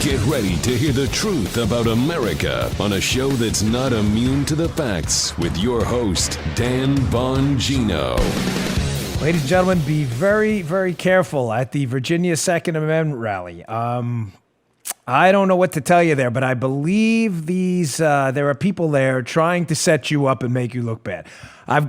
Get ready to hear the truth about America on a show that's not immune to the facts with your host, Dan Bongino. Ladies and gentlemen, be very, very careful at the Virginia Second Amendment rally. I don't know what to tell you there, but I believe there are people there trying to set you up and make you look bad. I'm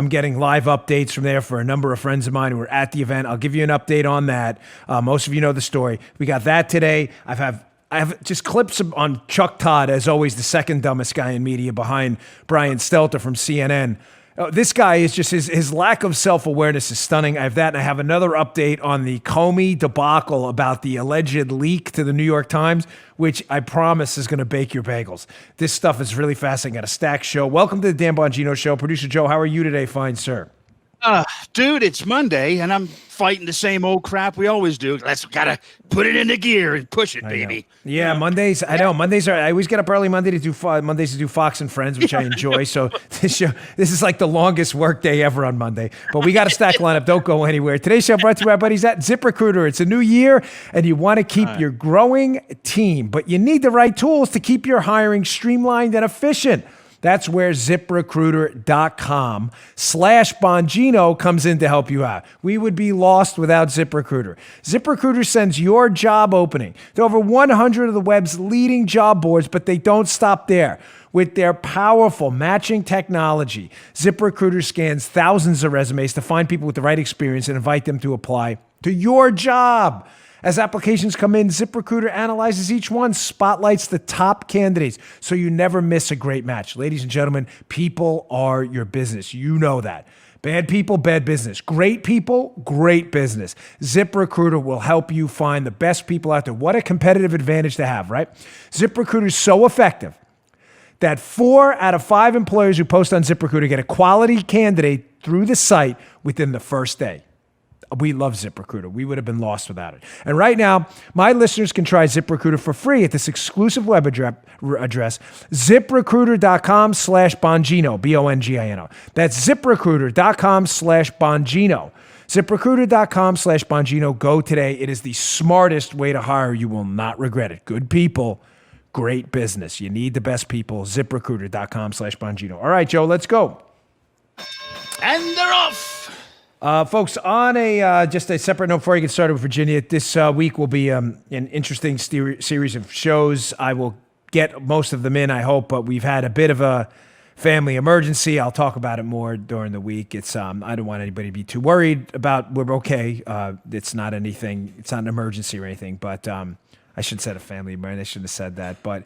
getting live updates from there for a number of friends of mine who were at the event. I'll give you an update on that. Most of you know the story. We got that today. I have just clips on Chuck Todd, as always, the second dumbest guy in media behind Brian Stelter from CNN. This guy is just, his lack of self-awareness is stunning. I have that, and I have another update on the Comey debacle about the alleged leak to the New York Times, which I promise is going to bake your bagels. This stuff is really fascinating. Got a stacked show. Welcome to the Dan Bongino Show. Producer Joe, how are you today, fine sir? Dude, it's Monday, and I'm fighting the same old crap we always do. Let's gotta put it into gear and push it, baby. Yeah, Mondays. I know Mondays are. I always get up early Monday to do Fox and Friends, which I enjoy. So this is like the longest work day ever on Monday. But we got a stack lineup. Don't go anywhere. Today's show brought to you by our buddies at ZipRecruiter. It's a new year, and you want to keep your growing team, but you need the right tools to keep your hiring streamlined and efficient. That's where ZipRecruiter.com/Bongino comes in to help you out. We would be lost without ZipRecruiter. ZipRecruiter sends your job opening to over 100 of the web's leading job boards, but they don't stop there. With their powerful matching technology, ZipRecruiter scans thousands of resumes to find people with the right experience and invite them to apply to your job. As applications come in, ZipRecruiter analyzes each one, spotlights the top candidates, so you never miss a great match. Ladies and gentlemen, people are your business. You know that. Bad people, bad business. Great people, great business. ZipRecruiter will help you find the best people out there. What a competitive advantage to have, right? ZipRecruiter is so effective that 4 out of 5 employers who post on ZipRecruiter get a quality candidate through the site within the first day. We love ZipRecruiter. We would have been lost without it. And right now, my listeners can try ZipRecruiter for free at this exclusive web address, ZipRecruiter.com/Bongino, Bongino. That's ZipRecruiter.com/Bongino. ZipRecruiter.com/Bongino. Go today. It is the smartest way to hire. You will not regret it. Good people, great business. You need the best people. ZipRecruiter.com/Bongino. All right, Joe, let's go. And they're off. Folks, on just a separate note before I get started with Virginia, this week will be an interesting series of shows. I will get most of them in, I hope, but we've had a bit of a family emergency. I'll talk about it more during the week. It's I don't want anybody to be too worried about. We're okay. It's not anything. It's not an emergency or anything, but I should have said a family emergency. I shouldn't have said that, but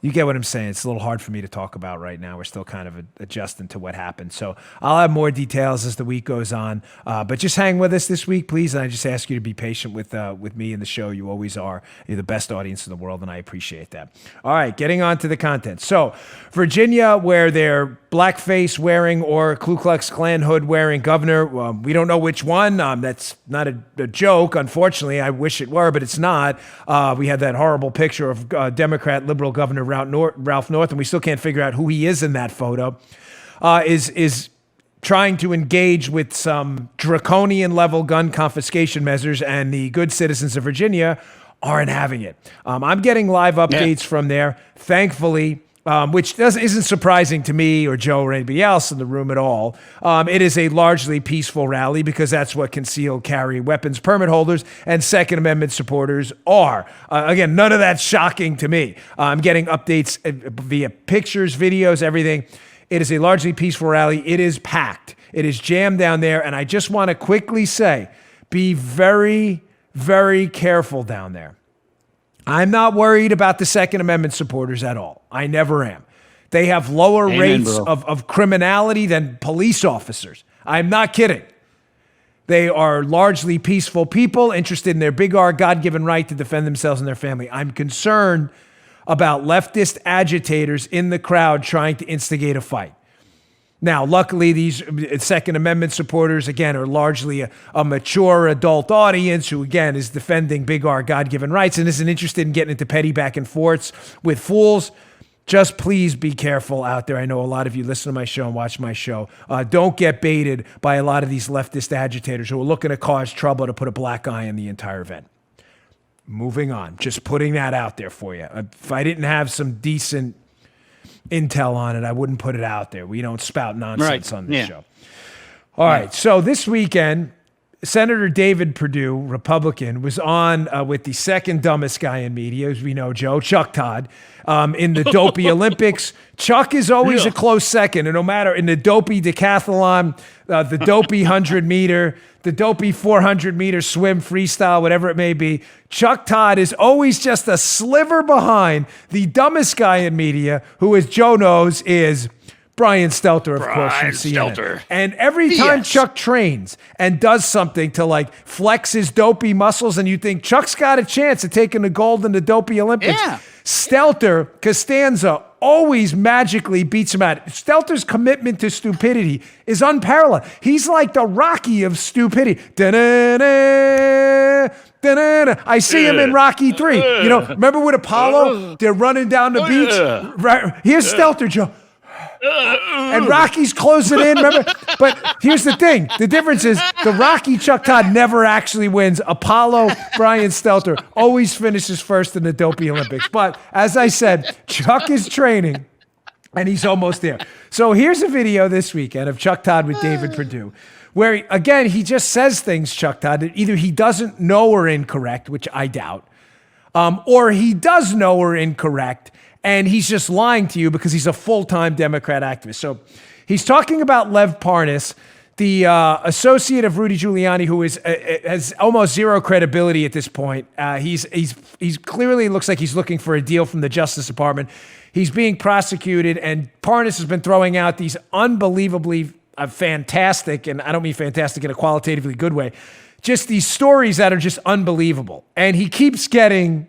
you get what I'm saying. It's a little hard for me to talk about right now. We're still kind of adjusting to what happened. So I'll have more details as the week goes on. But just hang with us this week, please. And I just ask you to be patient with me and the show. You always are. You're the best audience in the world, and I appreciate that. All right, getting on to the content. So Virginia, where they're blackface wearing or Ku Klux Klan hood wearing governor, we don't know which one. That's not a joke, unfortunately. I wish it were, but it's not. We had that horrible picture of Democrat liberal governor Ralph North, and we still can't figure out who he is in that photo, is trying to engage with some draconian level gun confiscation measures, and the good citizens of Virginia aren't having it. I'm getting live updates from there, thankfully, which isn't surprising to me or Joe or anybody else in the room at all. It is a largely peaceful rally because that's what concealed carry weapons permit holders and Second Amendment supporters are. Again, none of that's shocking to me. I'm getting updates via pictures, videos, everything. It is a largely peaceful rally. It is packed. It is jammed down there. And I just want to quickly say, be very, very careful down there. I'm not worried about the Second Amendment supporters at all. I never am. They have lower rates of criminality than police officers. I'm not kidding. They are largely peaceful people interested in their big R God-given right to defend themselves and their family. I'm concerned about leftist agitators in the crowd trying to instigate a fight. Now, luckily, these Second Amendment supporters, again, are largely a mature adult audience who, again, is defending big R God-given rights and isn't interested in getting into petty back and forths with fools. Just please be careful out there. I know a lot of you listen to my show and watch my show. Don't get baited by a lot of these leftist agitators who are looking to cause trouble to put a black eye on the entire event. Moving on. Just putting that out there for you. If I didn't have some decent intel on it, I wouldn't put it out there. We don't spout nonsense on this show. All right. So this weekend, Senator David Perdue, Republican, was on with the second dumbest guy in media, as we know, Joe, Chuck Todd, in the dopey Olympics. Chuck is always a close second, and no matter in the dopey decathlon, the dopey 100-meter, the dopey 400-meter swim, freestyle, whatever it may be, Chuck Todd is always just a sliver behind the dumbest guy in media, who, as Joe knows, is Brian Stelter, of course, from CNN. Stelter. And every time Chuck trains and does something to like flex his dopey muscles, and you think Chuck's got a chance of taking the gold in the dopey Olympics, Stelter, Costanza, always magically beats him out. Stelter's commitment to stupidity is unparalleled. He's like the Rocky of stupidity. Da-na-na, da-na-na. I see him in Rocky 3. You know, remember with Apollo? They're running down the beach. Right. Here's Stelter, Joe. And Rocky's closing in, remember? But here's the thing. The difference is the Rocky Chuck Todd never actually wins. Apollo Brian Stelter always finishes first in the dopey Olympics. But as I said, Chuck is training, and he's almost there. So here's a video this weekend of Chuck Todd with David Perdue, where, again, he just says things, Chuck Todd, that either he doesn't know are incorrect, which I doubt, or he does know are incorrect, and he's just lying to you because he's a full-time Democrat activist. So he's talking about Lev Parnas, the associate of Rudy Giuliani, who has almost zero credibility at this point. He's clearly looks like he's looking for a deal from the Justice Department. He's being prosecuted, and Parnas has been throwing out these unbelievably fantastic, and I don't mean fantastic in a qualitatively good way, just these stories that are just unbelievable. And he keeps getting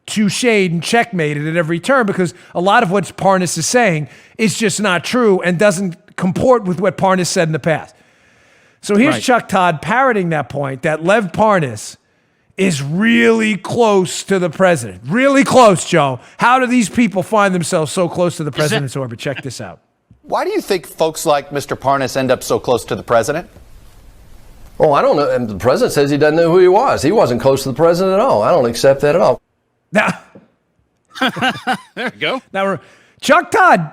to shade and checkmated at every turn because a lot of what Parnas is saying is just not true and doesn't comport with what Parnas said in the past. So here's Chuck Todd parroting that point that Lev Parnas is really close to the president. Really close, Joe. How do these people find themselves so close to the president's orbit? Check this out. Why do you think folks like Mr. Parnas end up so close to the president? Oh, I don't know. And the president says he doesn't know who he was. He wasn't close to the president at all. I don't accept that at all. Now, there you go. Now, Chuck Todd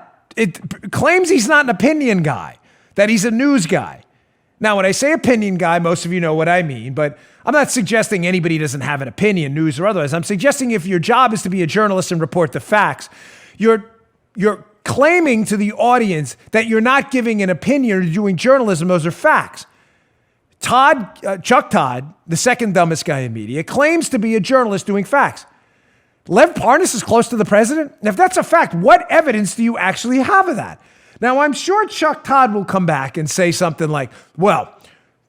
claims he's not an opinion guy, that he's a news guy. Now, when I say opinion guy, most of you know what I mean, but I'm not suggesting anybody doesn't have an opinion, news or otherwise. I'm suggesting if your job is to be a journalist and report the facts, you're claiming to the audience that you're not giving an opinion or doing journalism. Those are facts. Chuck Todd, the second dumbest guy in media, claims to be a journalist doing facts. Lev Parnas is close to the president? And if that's a fact, what evidence do you actually have of that? Now, I'm sure Chuck Todd will come back and say something like, well,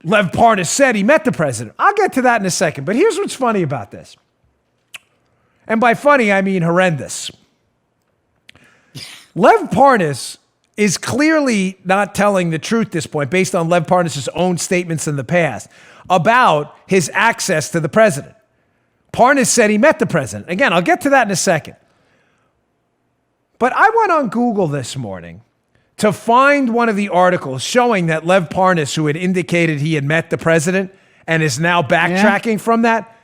Lev Parnas said he met the president. I'll get to that in a second. But here's what's funny about this. And by funny, I mean horrendous. Lev Parnas is clearly not telling the truth at this point, based on Lev Parnas' own statements in the past, about his access to the president. Parnas said he met the president. Again, I'll get to that in a second. But I went on Google this morning to find one of the articles showing that Lev Parnas, who had indicated he had met the president and is now backtracking from that.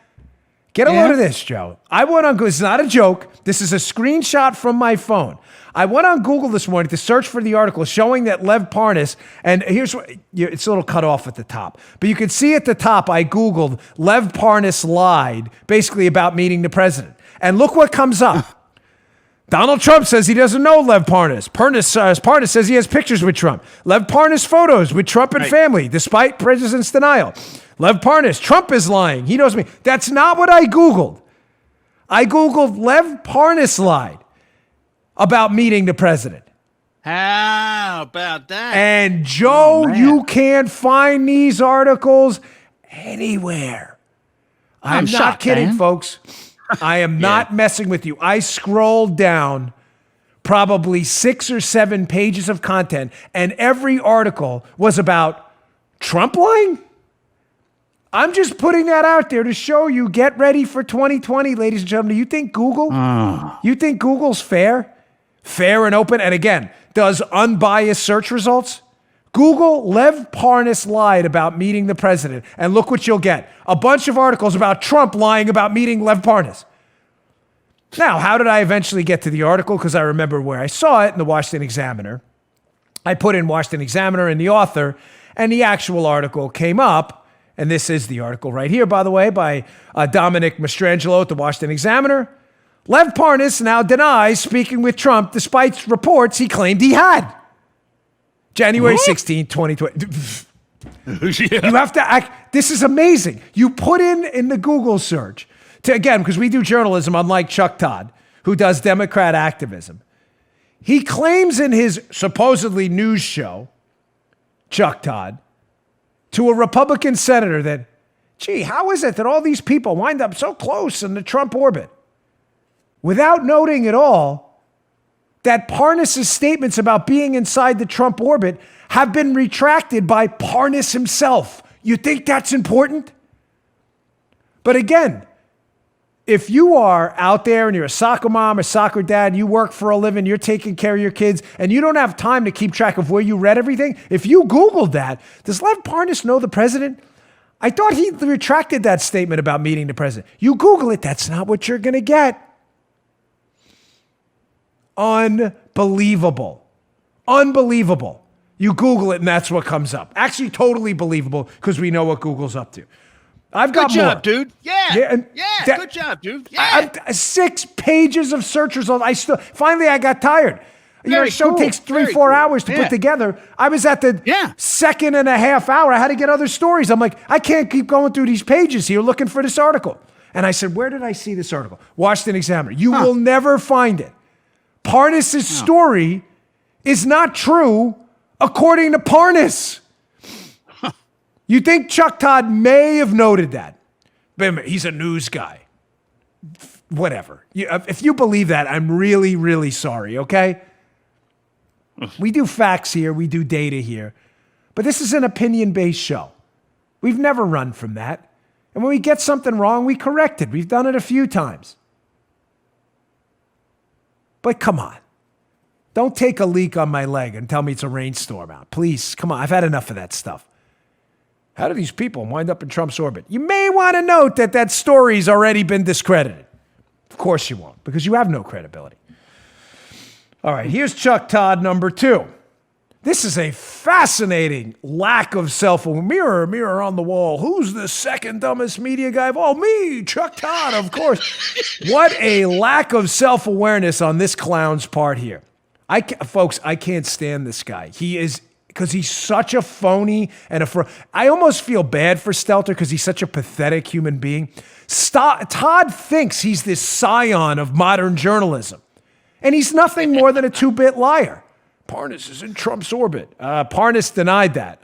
Get a load of this, Joe. I went on Google. It's not a joke. This is a screenshot from my phone. I went on Google this morning to search for the article showing that Lev Parnas, and here's what, it's a little cut off at the top, but you can see at the top, I Googled Lev Parnas lied, basically about meeting the president. And look what comes up. Donald Trump says he doesn't know Lev Parnas. Parnas says he has pictures with Trump. Lev Parnas photos with Trump and family, despite president's denial. Lev Parnas, Trump is lying. He knows me. That's not what I Googled. I Googled Lev Parnas lied about meeting the president. How about that? And Joe, you can't find these articles anywhere. I'm not shocked, kidding, man. folks. I am not messing with you. I scrolled down probably 6 or 7 pages of content, and every article was about Trump lying. I'm just putting that out there to show you. Get ready for 2020, ladies and gentlemen. You think you think Google's fair? Fair and open? And again, does unbiased search results Google Lev Parnas lied about meeting the president, and look what you'll get. A bunch of articles about Trump lying about meeting Lev Parnas. Now, how did I eventually get to the article? Because I remember where I saw it in the Washington Examiner. I put in Washington Examiner and the author, and the actual article came up. And this is the article right here, by the way, by Dominic Mastrangelo at the Washington Examiner. Lev Parnas now denies speaking with Trump despite reports he claimed he had. January 16, 2020. You have to act. This is amazing. You put in the Google search, again, because we do journalism, unlike Chuck Todd, who does Democrat activism. He claims in his supposedly news show, Chuck Todd, to a Republican senator that, gee, how is it that all these people wind up so close in the Trump orbit? Without noting at all that Parnas' statements about being inside the Trump orbit have been retracted by Parnas himself. You think that's important? But again, if you are out there and you're a soccer mom or soccer dad, you work for a living, you're taking care of your kids, and you don't have time to keep track of where you read everything, if you Googled that, does Lev Parnas know the president? I thought he retracted that statement about meeting the president. You Google it, that's not what you're going to get. Unbelievable. Unbelievable. You Google it and that's what comes up. Actually, totally believable because we know what Google's up to. I've got good job, more. dude. Yeah. Good job, dude. Yeah. 6 pages of search results. Finally, I got tired. Your show takes 3-4 hours to put together. I was at the second and a half hour. I had to get other stories. I'm like, I can't keep going through these pages here looking for this article. And I said, where did I see this article? Washington Examiner. You will never find it. Parnas' story is not true according to Parnas. You think Chuck Todd may have noted that? But he's a news guy. Whatever. If you believe that, I'm really, really sorry, okay? We do facts here. We do data here. But this is an opinion-based show. We've never run from that. And when we get something wrong, we correct it. We've done it a few times. But come on. Don't take a leak on my leg and tell me it's a rainstorm out. Please, come on. I've had enough of that stuff. How do these people wind up in Trump's orbit? You may want to note that that story's already been discredited. Of course you won't, because you have no credibility. All right, here's Chuck Todd number 2. This is a fascinating lack of self-awareness. Mirror on the wall. Who's the second dumbest media guy of all? Me, Chuck Todd, of course. What a lack of self-awareness on this clown's part here. Folks, I can't stand this guy. He is, because he's such a phony and I almost feel bad for Stelter because he's such a pathetic human being. Todd thinks he's this scion of modern journalism, and he's nothing more than a 2-bit liar. Parnas is in Trump's orbit. Parnas denied that.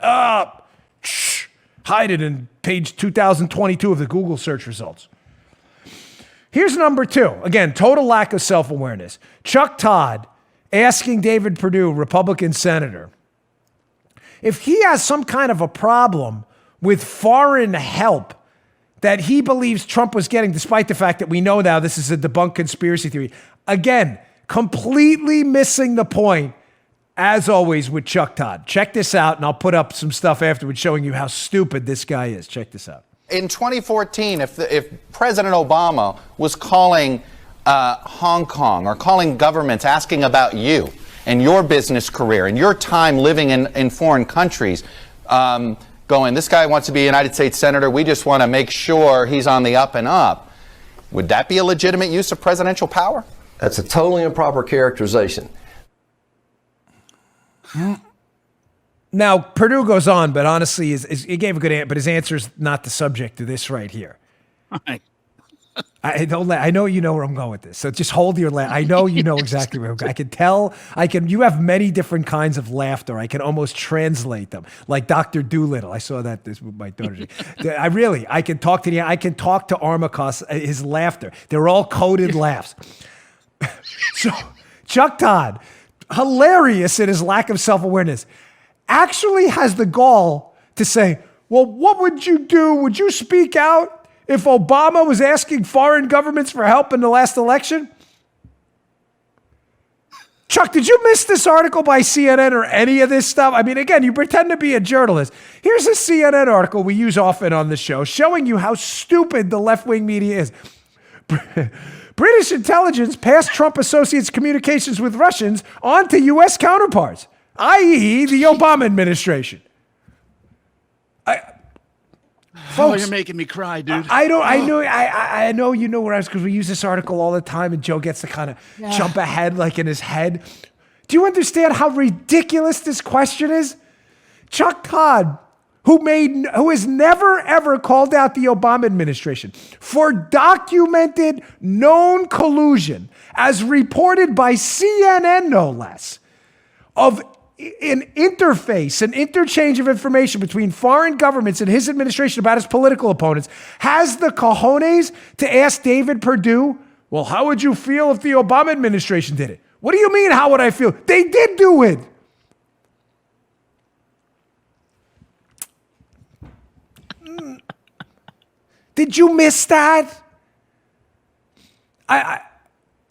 Hide it in page 2022 of the Google search results. Here's number 2. Again, total lack of self-awareness. Chuck Todd asking David Perdue, Republican senator, if he has some kind of a problem with foreign help that he believes Trump was getting, despite the fact that we know now this is a debunked conspiracy theory. Again, completely missing the point, as always, with Chuck Todd. Check this out, and I'll put up some stuff afterwards showing you how stupid this guy is. Check this out. In 2014, if President Obama was calling Hong Kong or calling governments asking about you and your business career and your time living in foreign countries, going, this guy wants to be a United States Senator, we just want to make sure he's on the up and up, would that be a legitimate use of presidential power? That's a totally improper characterization. Now, Perdue goes on, but honestly, he gave a good answer, but his answer is not the subject of this right here. I know you know where I'm going with this, so just hold your laugh. I know you know exactly where I'm going. I can tell. You have many different kinds of laughter. I can almost translate them, like Dr. Doolittle. I saw that this with my daughter. I can talk to Armacost, his laughter. They're all coded laughs. So Chuck Todd, hilarious in his lack of self-awareness, actually has the gall to say, well, what would you do? Would you speak out if Obama was asking foreign governments for help in the last election? Chuck, did you miss this article by CNN or any of this stuff? I mean, again, you pretend to be a journalist. Here's a CNN article we use often on the show showing you how stupid the left-wing media is. British intelligence passed Trump associates' communications with Russians on to U.S. counterparts, i.e. the Obama administration. Folks, you're making me cry, dude. I know you know where I was, because we use this article all the time, and Joe gets to kind of jump ahead like in his head. Do you understand how ridiculous this question is? Chuck Todd, who has never ever called out the Obama administration for documented known collusion, as reported by CNN no less, of an interface, an interchange of information between foreign governments and his administration about his political opponents, has the cojones to ask David Perdue, well, how would you feel if the Obama administration did it? What do you mean, how would I feel? They did do it. Did you miss that?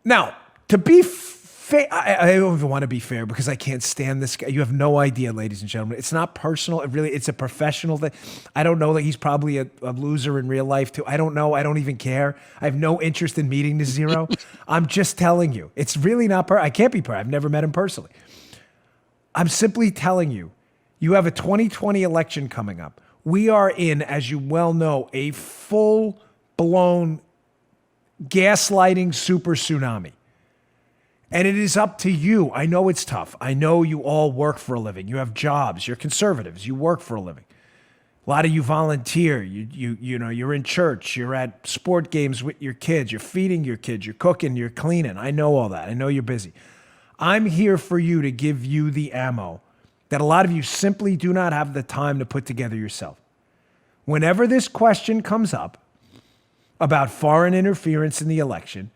Now, to be fair, I don't even want to be fair because I can't stand this guy. You have no idea, ladies and gentlemen. It's not personal. It's a professional thing. I don't know that he's probably a loser in real life too. I don't know. I don't even care. I have no interest in meeting the zero. I'm just telling you. It's really not I can't be I've never met him personally. I'm simply telling you, you have a 2020 election coming up. We are in, as you well know, a full-blown gaslighting super tsunami. And it is up to you. I know it's tough. I know you all work for a living. You have jobs. You're conservatives. You work for a living. A lot of you volunteer. You know, you're in church. You're at sport games with your kids. You're feeding your kids. You're cooking. You're cleaning. I know all that. I know you're busy. I'm here for you to give you the ammo that a lot of you simply do not have the time to put together yourself. Whenever this question comes up about foreign interference in the election,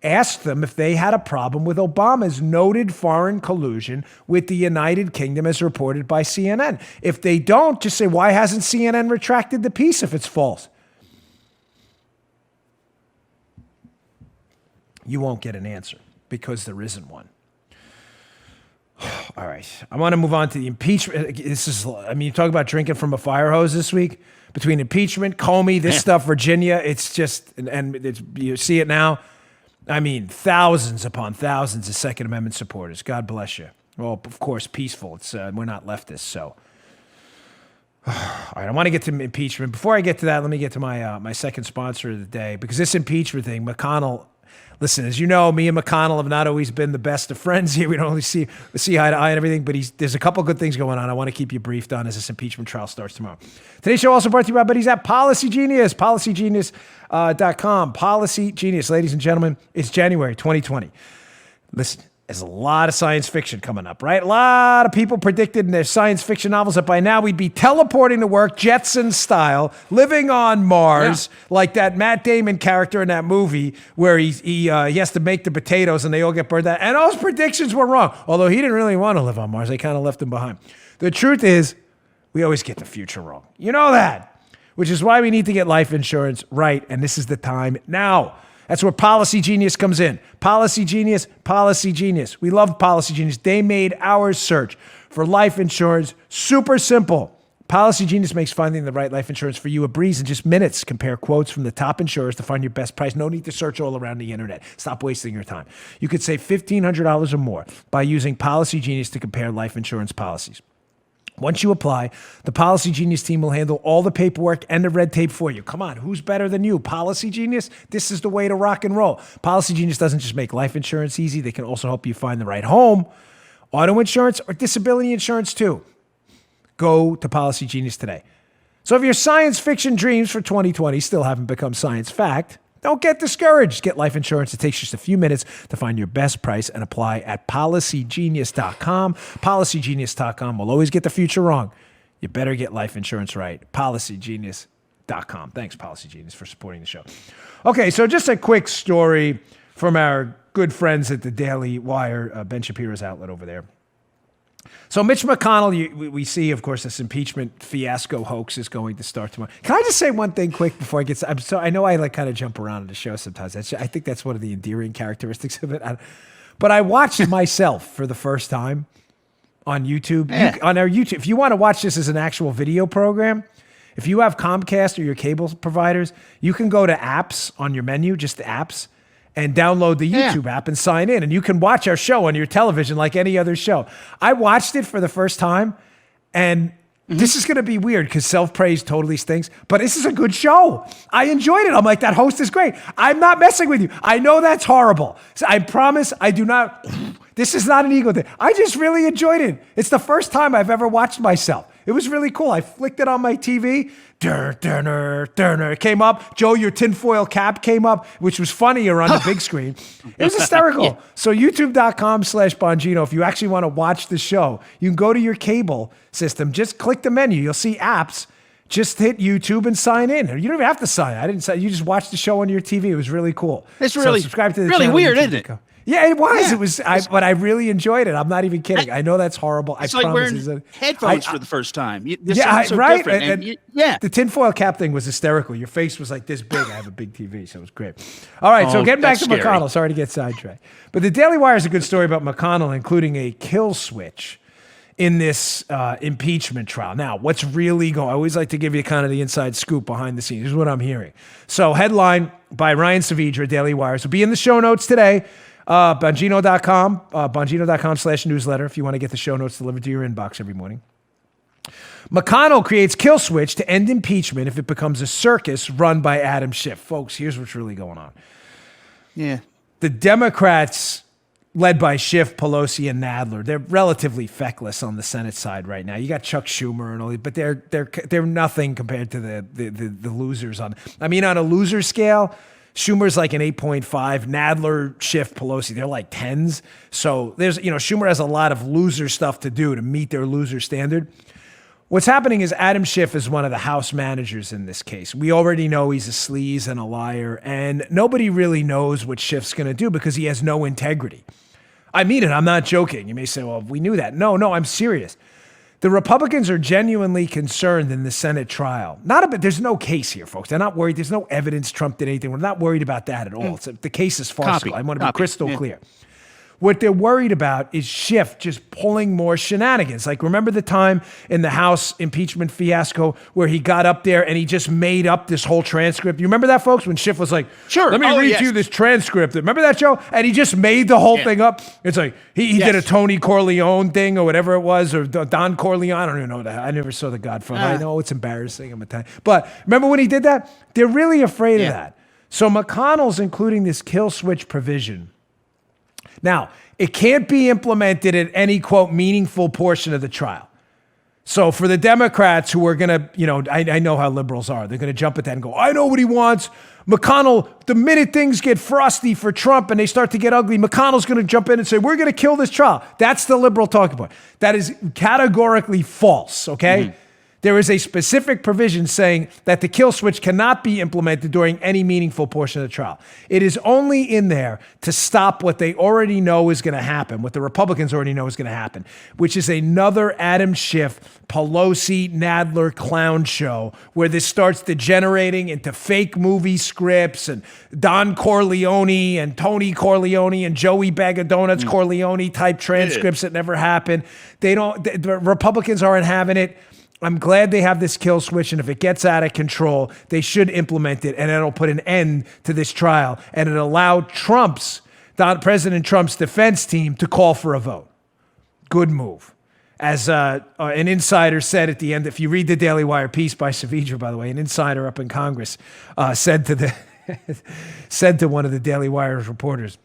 ask them if they had a problem with Obama's noted foreign collusion with the United Kingdom as reported by CNN. If they don't, just say, why hasn't CNN retracted the piece if it's false? You won't get an answer because there isn't one. All right. I want to move on to the impeachment. You talk about drinking from a fire hose this week. Between impeachment, Comey, this stuff, Virginia, it's just, you see it now. I mean, thousands upon thousands of Second Amendment supporters. God bless you. Well, of course, peaceful. We're not leftists, so. All right, I want to get to impeachment. Before I get to that, let me get to my second sponsor of the day, because this impeachment thing, McConnell. Listen, as you know, me and McConnell have not always been the best of friends here. We don't always see eye to eye and everything, but there's a couple good things going on I want to keep you briefed on as this impeachment trial starts tomorrow. Today's show also brought to you by buddies at Policy Genius, policygenius.com. Policy Genius, ladies and gentlemen, it's January 2020. Listen, there's a lot of science fiction coming up, right? A lot of people predicted in their science fiction novels that by now we'd be teleporting to work, Jetson style, living on Mars, like that Matt Damon character in that movie where he has to make the potatoes and they all get burned out. And those predictions were wrong, although he didn't really want to live on Mars. They kind of left him behind. The truth is, we always get the future wrong. You know that, which is why we need to get life insurance right, and this is the time now. That's where Policy Genius comes in. Policy Genius, Policy Genius. We love Policy Genius. They made our search for life insurance super simple. Policy Genius makes finding the right life insurance for you a breeze in just minutes. Compare quotes from the top insurers to find your best price. No need to search all around the internet. Stop wasting your time. You could save $1,500 or more by using Policy Genius to compare life insurance policies. Once you apply, the Policy Genius team will handle all the paperwork and the red tape for you. Come on, who's better than you? Policy Genius? This is the way to rock and roll. Policy Genius doesn't just make life insurance easy. They can also help you find the right home, auto insurance, or disability insurance too. Go to Policy Genius today. So if your science fiction dreams for 2020 still haven't become science fact, don't get discouraged. Get life insurance. It takes just a few minutes to find your best price and apply at policygenius.com. Policygenius.com will always get the future wrong. You better get life insurance right. Policygenius.com. Thanks, Policy Genius, for supporting the show. Okay, so just a quick story from our good friends at the Daily Wire, Ben Shapiro's outlet over there. So Mitch McConnell, we see, of course, this impeachment fiasco hoax is going to start tomorrow. Can I just say one thing quick before I get I know I kind of jump around in the show sometimes. I think that's one of the endearing characteristics of it. But I watched myself for the first time on YouTube. On our YouTube, if you want to watch this as an actual video program, if you have Comcast or your cable providers, you can go to apps on your menu, just the apps, and download the YouTube app and sign in. And you can watch our show on your television like any other show. I watched it for the first time, and this is going to be weird because self-praise totally stinks, but this is a good show. I enjoyed it. I'm like, that host is great. I'm not messing with you. I know that's horrible. So I promise I do not. This is not an ego thing. I just really enjoyed it. It's the first time I've ever watched myself. It was really cool. I flicked it on my TV. It came up. Joe, your tinfoil cap came up, which was funnier on the big screen. It was hysterical. So youtube.com/Bongino, if you actually want to watch the show, you can go to your cable system. Just click the menu. You'll see apps. Just hit YouTube and sign in. You don't even have to sign. I didn't say. You just watch the show on your TV. It was really cool. It's really, subscribe to the really channel, weird, isn't it? Yeah, it was. It was, but I really enjoyed it. I'm not even kidding. I know that's horrible. It's I like promise. wearing headphones for the first time. Right. And the tinfoil cap thing was hysterical. Your face was like this big. I have a big TV, so it was great. All right, so getting back to McConnell. Sorry to get sidetracked. But the Daily Wire is a good story about McConnell, including a kill switch in this impeachment trial. Now, what's really going? I always like to give you kind of the inside scoop behind the scenes. Here's what I'm hearing. So, headline by Ryan Savidra, Daily Wire. So, be in the show notes today. Bongino.com, Bongino.com/newsletter if you want to get the show notes delivered to your inbox every morning. McConnell creates kill switch to end impeachment if it becomes a circus run by Adam Schiff. Folks, here's what's really going on. Yeah. The Democrats, led by Schiff, Pelosi, and Nadler, they're relatively feckless on the Senate side right now. You got Chuck Schumer and all these, but they're nothing compared to the losers on. I mean, on a loser scale, Schumer's like an 8.5. Nadler, Schiff, Pelosi, they're like 10s. So there's, Schumer has a lot of loser stuff to do to meet their loser standard. What's happening is Adam Schiff is one of the House managers in this case. We already know he's a sleaze and a liar, and nobody really knows what Schiff's going to do because he has no integrity. I mean it. I'm not joking. You may say, well, we knew that. No, I'm serious. The Republicans are genuinely concerned in the Senate trial. There's no case here, folks. They're not worried. There's no evidence Trump did anything. We're not worried about that at all. The case is farcical. I want to be crystal clear. What they're worried about is Schiff just pulling more shenanigans. Like, remember the time in the House impeachment fiasco where he got up there and he just made up this whole transcript? You remember that, folks? When Schiff was like, sure, let me read you this transcript. Remember that, Joe? And he just made the whole thing up. It's like he did a Tony Corleone thing or whatever it was, or Don Corleone. I don't even know that. I never saw The Godfather. I know it's embarrassing. I'm Italian. But remember when he did that? They're really afraid of that. So McConnell's including this kill switch provision. Now, it can't be implemented at any, quote, meaningful portion of the trial. So for the Democrats who are going to, I know how liberals are. They're going to jump at that and go, I know what he wants. McConnell, the minute things get frosty for Trump and they start to get ugly, McConnell's going to jump in and say, we're going to kill this trial. That's the liberal talking point. That is categorically false, okay? Mm-hmm. There is a specific provision saying that the kill switch cannot be implemented during any meaningful portion of the trial. It is only in there to stop what they already know is going to happen, what the Republicans already know is going to happen, which is another Adam Schiff, Pelosi, Nadler clown show where this starts degenerating into fake movie scripts and Don Corleone and Tony Corleone and Joey Bag of Donuts Corleone type transcripts that never happened. The Republicans aren't having it. I'm glad they have this kill switch, and if it gets out of control, they should implement it, and it'll put an end to this trial, and it'll allow President Trump's defense team to call for a vote. Good move. As an insider said at the end, if you read the Daily Wire piece by Savidra, by the way, an insider up in Congress said to one of the Daily Wire's reporters,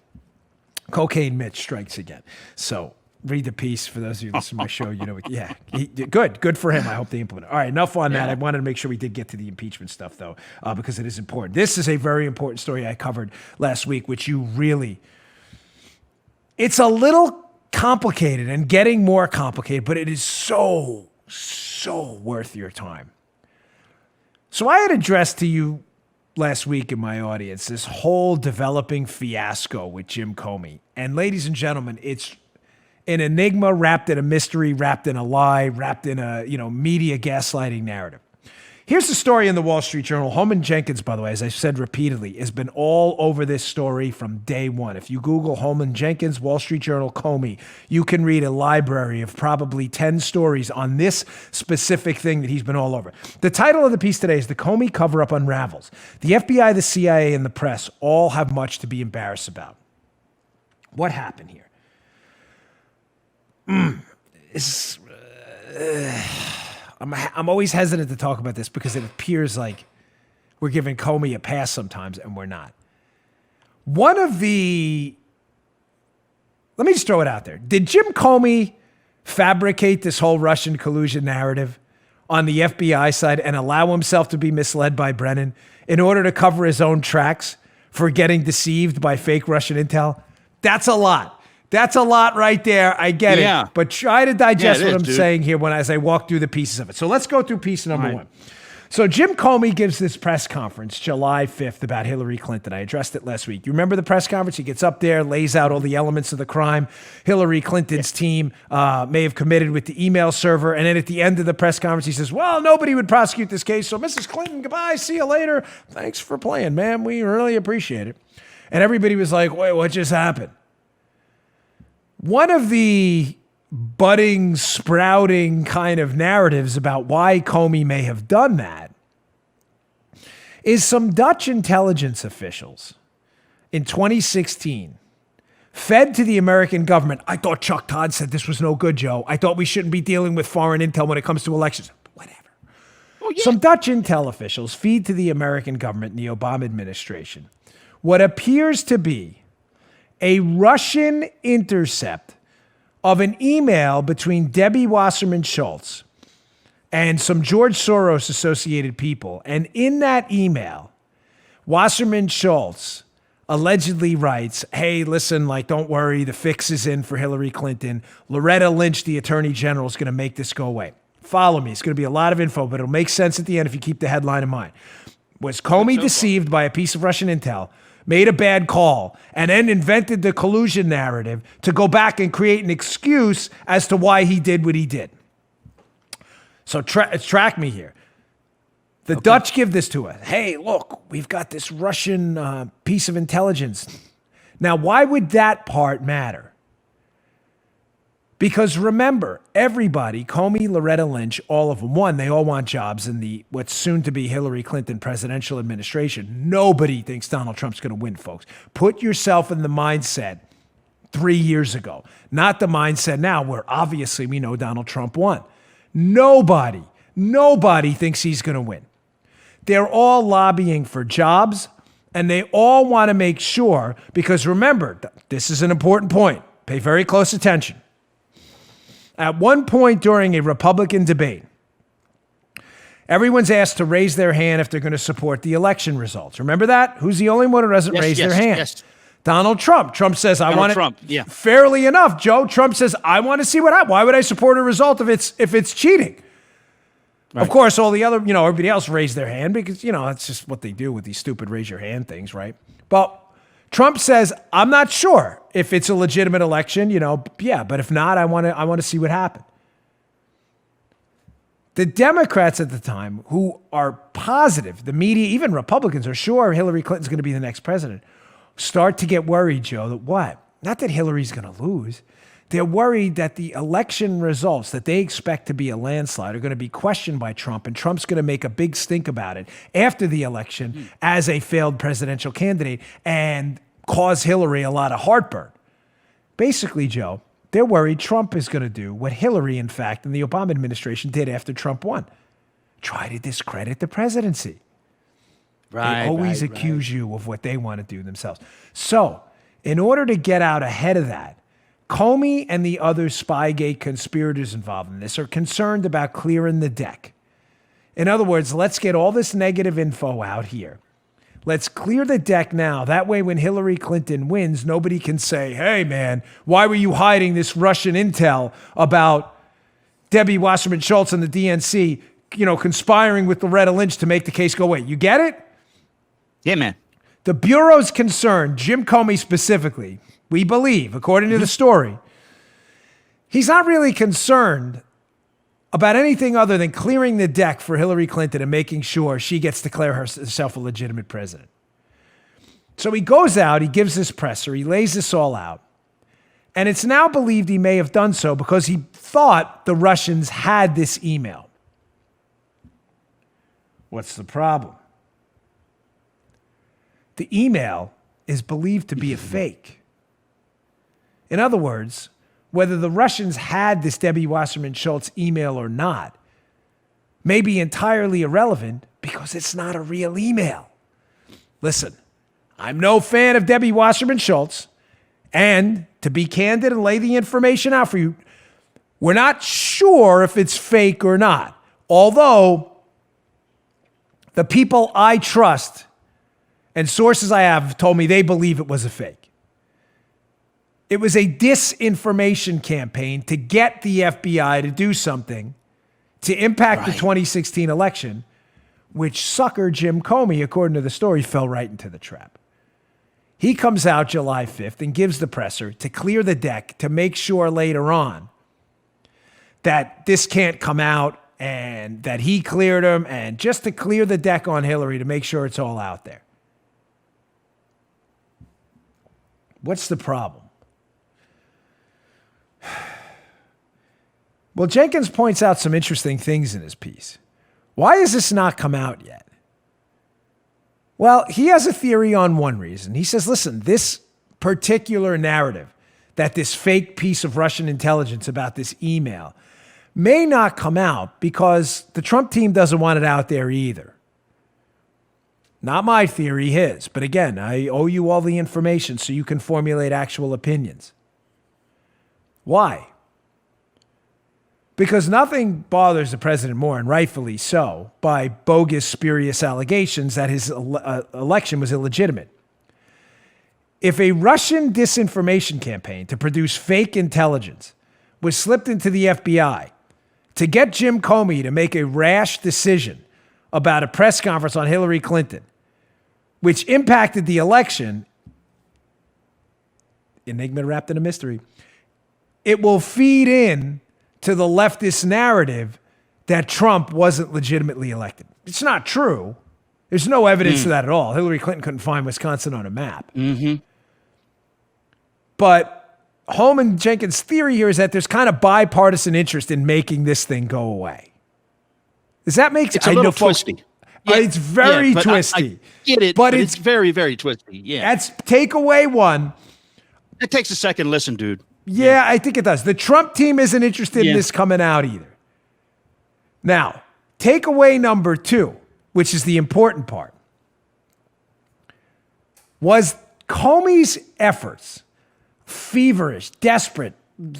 Cocaine Mitch strikes again. So read the piece for those of you who listen to my show. Good for him. I hope they implement it. All right, enough on that. I wanted to make sure we did get to the impeachment stuff, though, because it is important. This is a very important story I covered last week, which it's a little complicated and getting more complicated, but it is so worth your time. So I had addressed to you last week in my audience this whole developing fiasco with Jim Comey. And ladies and gentlemen, it's an enigma wrapped in a mystery, wrapped in a lie, wrapped in a media gaslighting narrative. Here's the story in the Wall Street Journal. Holman Jenkins, by the way, as I've said repeatedly, has been all over this story from day one. If you Google Holman Jenkins, Wall Street Journal, Comey, you can read a library of probably 10 stories on this specific thing that he's been all over. The title of the piece today is "The Comey Cover-Up Unravels." The FBI, the CIA, and the press all have much to be embarrassed about. What happened here? I'm always hesitant to talk about this because it appears like we're giving Comey a pass sometimes, and we're not. Let me just throw it out there. Did Jim Comey fabricate this whole Russian collusion narrative on the FBI side and allow himself to be misled by Brennan in order to cover his own tracks for getting deceived by fake Russian intel? That's a lot. That's a lot right there. I get it. But try to digest what I'm saying here as I walk through the pieces of it. So let's go through piece number one. So Jim Comey gives this press conference July 5th about Hillary Clinton. I addressed it last week. You remember the press conference? He gets up there, lays out all the elements of the crime Hillary Clinton's team may have committed with the email server. And then at the end of the press conference, he says, well, nobody would prosecute this case. So Mrs. Clinton, goodbye. See you later. Thanks for playing, man. We really appreciate it. And everybody was like, wait, what just happened? One of the budding, sprouting kind of narratives about why Comey may have done that is some Dutch intelligence officials in 2016 fed to the American government. I thought Chuck Todd said this was no good, Joe. I thought we shouldn't be dealing with foreign intel when it comes to elections. Whatever. Oh, yeah. Some Dutch intel officials feed to the American government in the Obama administration what appears to be a Russian intercept of an email between Debbie Wasserman Schultz and some George Soros associated people. And in that email, Wasserman Schultz allegedly writes, hey, listen, don't worry, the fix is in for Hillary Clinton. Loretta Lynch, the attorney general, is going to make this go away. Follow me. It's going to be a lot of info, but it'll make sense at the end if you keep the headline in mind. Was Comey deceived by a piece of Russian intel, made a bad call, and then invented the collusion narrative to go back and create an excuse as to why he did what he did? So track me here. The Dutch give this to us. Hey, look, we've got this Russian piece of intelligence. Now, why would that part matter? Because remember, everybody, Comey, Loretta Lynch, all of them, one, they all want jobs in the what's soon to be Hillary Clinton presidential administration. Nobody thinks Donald Trump's going to win, folks. Put yourself in the mindset 3 years ago, not the mindset now where obviously we know Donald Trump won. Nobody thinks he's going to win. They're all lobbying for jobs, and they all want to make sure, because remember, this is an important point. Pay very close attention. At one point during a Republican debate, everyone's asked to raise their hand if they're going to support the election results. Remember that? Who's the only one who doesn't raise their hand? Yes. Donald Trump. Trump says, I want it. Yeah. Fairly enough, Joe. Trump says, I want to see what happens. Why would I support a result if it's cheating? Right. Of course, all the other, everybody else raised their hand because, that's just what they do with these stupid raise your hand things, right? But Trump says, I'm not sure if it's a legitimate election, but if not, I want to see what happened. The Democrats at the time, who are positive, the media, even Republicans are sure Hillary Clinton's going to be the next president, start to get worried, Joe, that what? Not that Hillary's going to lose. They're worried that the election results that they expect to be a landslide are going to be questioned by Trump, and Trump's going to make a big stink about it after the election as a failed presidential candidate and cause Hillary a lot of heartburn. Basically, Joe, they're worried Trump is going to do what Hillary, in fact, and the Obama administration did after Trump won. Try to discredit the presidency. They always accuse you of what they want to do themselves. So, in order to get out ahead of that, Comey and the other Spygate conspirators involved in this are concerned about clearing the deck. In other words, let's get all this negative info out here. Let's clear the deck now. That way, when Hillary Clinton wins, nobody can say, hey, man, why were you hiding this Russian intel about Debbie Wasserman Schultz and the DNC, conspiring with Loretta Lynch to make the case go away? You get it? Yeah, man. The Bureau's concerned, Jim Comey specifically, we believe, according to the story, he's not really concerned about anything other than clearing the deck for Hillary Clinton and making sure she gets to declare herself a legitimate president. So he goes out, he gives this presser, he lays this all out. And it's now believed he may have done so because he thought the Russians had this email. What's the problem? The email is believed to be a fake. In other words, whether the Russians had this Debbie Wasserman Schultz email or not may be entirely irrelevant because it's not a real email. Listen, I'm no fan of Debbie Wasserman Schultz, and to be candid and lay the information out for you, we're not sure if it's fake or not. Although the people I trust and sources I have told me they believe it was a fake. It was a disinformation campaign to get the FBI to do something to impact the 2016 election, which sucker Jim Comey, according to the story, fell right into the trap. He comes out July 5th and gives the presser to clear the deck to make sure later on that this can't come out and that he cleared him, and just to clear the deck on Hillary to make sure it's all out there. What's the problem? Well, Jenkins points out some interesting things in his piece. Why has this not come out yet? Well, he has a theory on one reason. He says, listen, this particular narrative that this fake piece of Russian intelligence about this email may not come out because the Trump team doesn't want it out there either. Not my theory, his. But again, I owe you all the information so you can formulate actual opinions. Why? Because nothing bothers the president more, and rightfully so, by bogus, spurious allegations that his election was illegitimate. If a Russian disinformation campaign to produce fake intelligence was slipped into the FBI to get Jim Comey to make a rash decision about a press conference on Hillary Clinton, which impacted the election, enigma wrapped in a mystery, it will feed in to the leftist narrative that Trump wasn't legitimately elected. It's not true. There's no evidence of that at all. Hillary Clinton couldn't find Wisconsin on a map. Mm-hmm. But Holman Jenkins' theory here is that there's kind of bipartisan interest in making this thing go away. Does that make sense? It's a little twisty. Yeah, it's very twisty. I get it, but it's very, very twisty. Yeah. That's takeaway one. It takes a second listen, dude. Yeah, I think it does. The Trump team isn't interested in this coming out either. Now, takeaway number two, which is the important part, was Comey's efforts, feverish, desperate,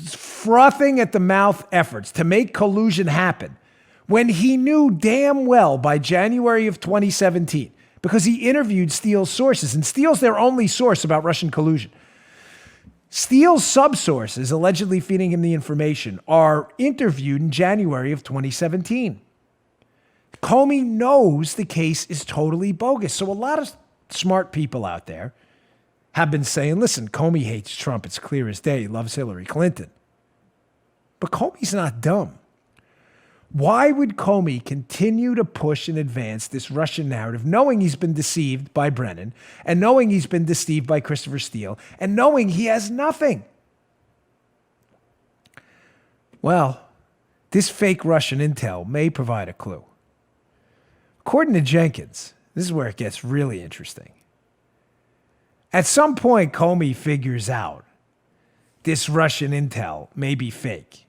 frothing at the mouth efforts to make collusion happen when he knew damn well by January of 2017, because he interviewed Steele's sources, and Steele's their only source about Russian collusion. Steele's sub-sources allegedly feeding him the information are interviewed in January of 2017. Comey knows the case is totally bogus. So a lot of smart people out there have been saying, listen, Comey hates Trump. It's clear as day. He loves Hillary Clinton. But Comey's not dumb. Why would Comey continue to push and advance this Russian narrative, knowing he's been deceived by Brennan, and knowing he's been deceived by Christopher Steele, and knowing he has nothing? Well, this fake Russian intel may provide a clue. According to Jenkins, this is where it gets really interesting. At some point, Comey figures out this Russian intel may be fake.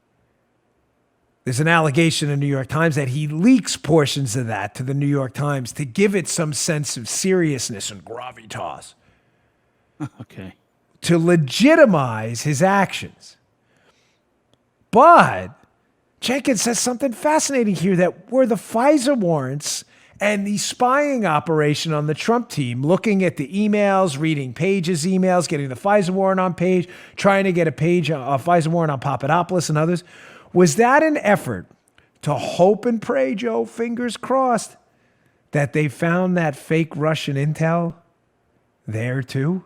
There's an allegation in the New York Times that he leaks portions of that to the New York Times to give it some sense of seriousness and gravitas. Okay. To legitimize his actions. But Jenkins says something fascinating here, that were the FISA warrants and the spying operation on the Trump team, looking at the emails, reading Page's emails, getting the FISA warrant on Page, trying to get a FISA warrant on Papadopoulos and others, was that an effort to hope and pray, Joe, fingers crossed, that they found that fake Russian intel there too?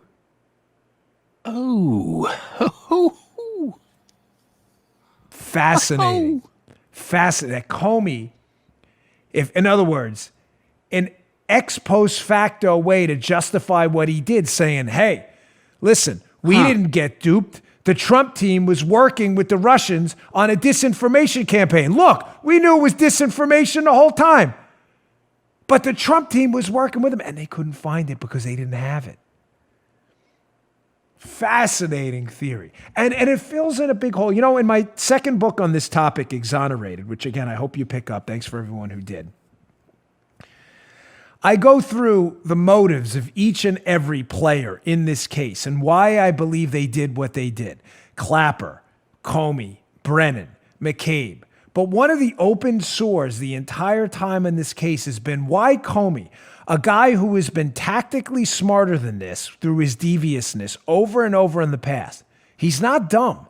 Oh. Fascinating. Fascinating. That Comey, if, in other words, an ex post facto way to justify what he did, saying, hey, listen, we didn't get duped. The Trump team was working with the Russians on a disinformation campaign. Look, we knew it was disinformation the whole time. But the Trump team was working with them, and they couldn't find it because they didn't have it. Fascinating theory. And it fills in a big hole. You know, in my second book on this topic, Exonerated, which again, I hope you pick up. Thanks for everyone who did. I go through the motives of each and every player in this case and why I believe they did what they did. Clapper, Comey, Brennan, McCabe. But one of the open sores the entire time in this case has been why Comey, a guy who has been tactically smarter than this through his deviousness over and over in the past, he's not dumb.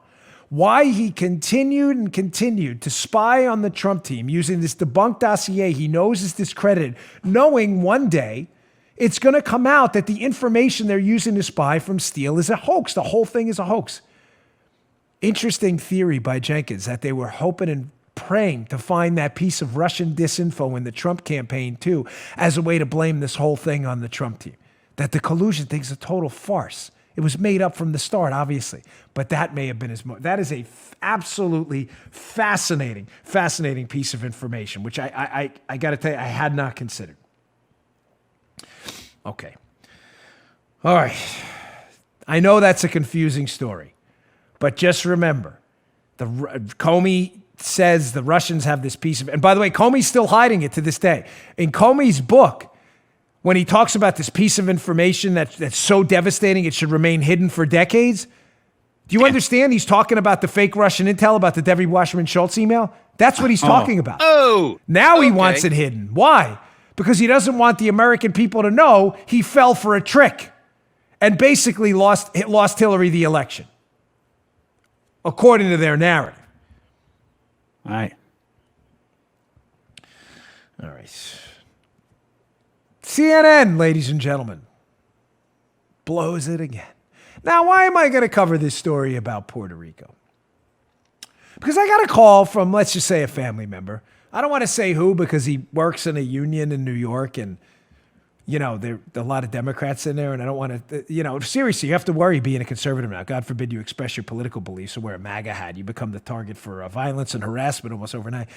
Why he continued and continued to spy on the Trump team using this debunked dossier he knows is discredited, knowing one day it's going to come out that the information they're using to spy from Steele is a hoax. The whole thing is a hoax. Interesting theory by Jenkins that they were hoping and praying to find that piece of Russian disinfo in the Trump campaign too as a way to blame this whole thing on the Trump team. That the collusion thing's a total farce. It was made up from the start, obviously, but that may have been his motive. That is a absolutely fascinating piece of information, which I got to tell you, I had not considered. Okay. All right. I know that's a confusing story, but just remember, Comey says the Russians have this piece of, and by the way, Comey's still hiding it to this day. In Comey's book, when he talks about this piece of information that's so devastating it should remain hidden for decades, do you understand he's talking about the fake Russian intel about the Debbie Wasserman Schultz email? That's what he's talking about. Oh, now he wants it hidden. Why? Because he doesn't want the American people to know he fell for a trick and basically lost Hillary the election, according to their narrative. All right. All right. CNN, ladies and gentlemen, blows it again. Now, why am I going to cover this story about Puerto Rico? Because I got a call from, let's just say, a family member. I don't want to say who because he works in a union in New York and, you know, there are a lot of Democrats in there and I don't want to, you know, seriously, you have to worry being a conservative now. God forbid you express your political beliefs or wear a MAGA hat. You become the target for violence and harassment almost overnight.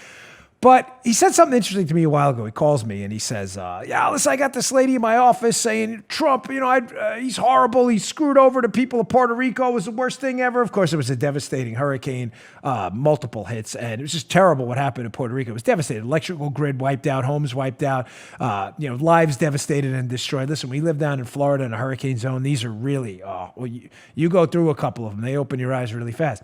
But he said something interesting to me a while ago. He calls me and he says, yeah, listen, I got this lady in my office saying Trump, you know, he's horrible. He screwed over the people of Puerto Rico. It was the worst thing ever. Of course, it was a devastating hurricane, multiple hits. And it was just terrible what happened in Puerto Rico. It was devastating. Electrical grid wiped out, homes wiped out, you know, lives devastated and destroyed. Listen, we live down in Florida in a hurricane zone. These are really, well, you go through a couple of them. They open your eyes really fast.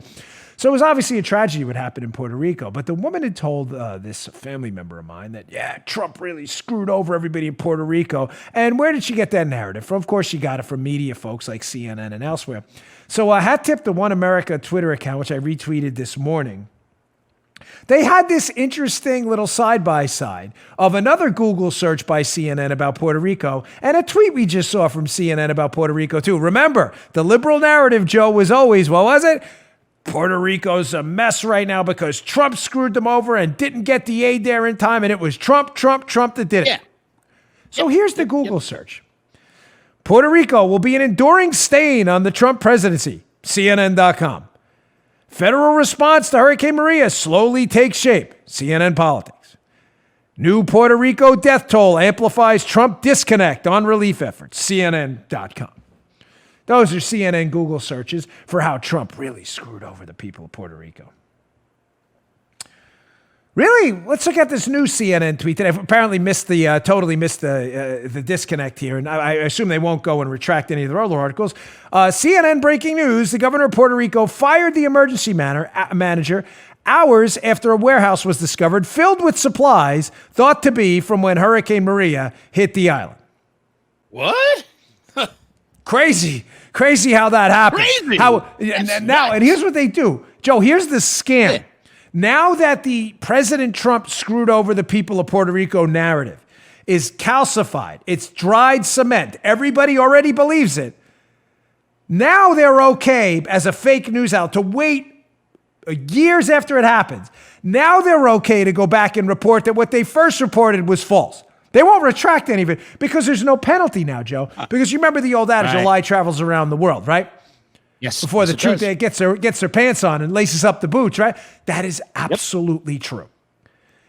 So it was obviously a tragedy what happened in Puerto Rico. But the woman had told this family member of mine that, yeah, Trump really screwed over everybody in Puerto Rico. And where did she get that narrative from? Of course, she got it from media folks like CNN and elsewhere. So hat tip to One America Twitter account, which I retweeted this morning. They had this interesting little side-by-side of another Google search by CNN about Puerto Rico and a tweet we just saw from CNN about Puerto Rico, too. Remember, the liberal narrative, Joe, was always, what was it? Puerto Rico's a mess right now because Trump screwed them over and didn't get the aid there in time, and it was Trump that did it. Yeah. So here's the Google search. Puerto Rico will be an enduring stain on the Trump presidency, CNN.com. Federal response to Hurricane Maria slowly takes shape, CNN Politics. New Puerto Rico death toll amplifies Trump disconnect on relief efforts, CNN.com. Those are CNN Google searches for how Trump really screwed over the people of Puerto Rico. Really? Let's look at this new CNN tweet that I've apparently totally missed the disconnect here. And I assume they won't go and retract any of their other articles. CNN breaking news. The governor of Puerto Rico fired the emergency manager hours after a warehouse was discovered filled with supplies thought to be from when Hurricane Maria hit the island. What? Crazy how that happened. Crazy. And here's what they do. Joe, here's the scam. Yeah. Now that the President Trump screwed over the people of Puerto Rico narrative is calcified, it's dried cement, everybody already believes it. Now they're okay as a fake news outlet to wait years after it happens. Now they're okay to go back and report that what they first reported was false. They won't retract any of it because there's no penalty now, Joe. Because you remember the old adage, a lie travels around the world, right? Yes. Before the truth gets their pants on and laces up the boots, right? That is absolutely true.